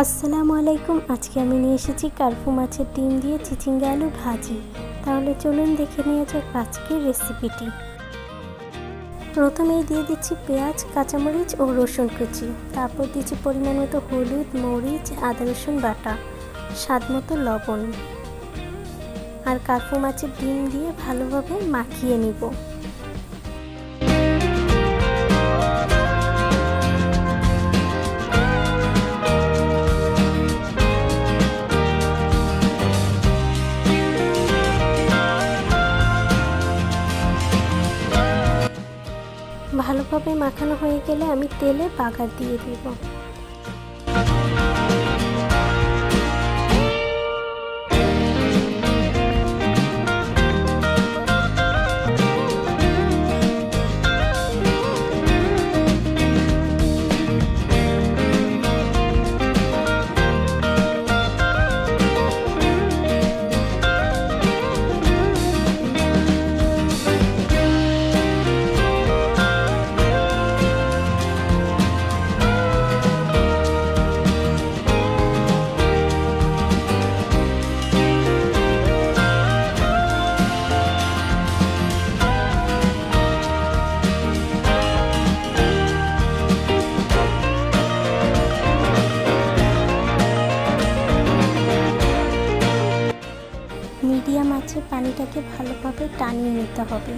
আসসালামু আলাইকুম। আজকে আমি নিয়ে এসেছি কার্পু মাছের ডিম দিয়ে চিচিঙ্গা আলু ভাজি। তাহলে চলুন দেখে নেওয়া যাক আজকের রেসিপিটি। প্রথমেই দিয়ে দিচ্ছি পেঁয়াজ, কাঁচামরিচ ও রসুন কুচি। তারপর দিচ্ছি পরিমাণ মতো হলুদ, মরিচ, আদা রসুন বাটা, স্বাদ মতো লবণ, আর কার্পু মাছের ডিম দিয়ে ভালোভাবে মাখিয়ে নিব। ভালোভাবে মাখানো হয়ে গেলে আমি তেলে বাগার দিয়ে দিব। মিডিয়াম আঁচে পানিটাকে ভালোভাবে টানিয়ে নিতে হবে।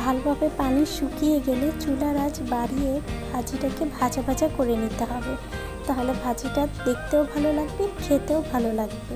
ভালোভাবে পানি শুকিয়ে গেলে চুলার আঁচ বাড়িয়ে ভাজিটাকে ভাজা ভাজা করে নিতে হবে। তাহলে ভাজিটা দেখতেও ভালো লাগবে, খেতেও ভালো লাগবে।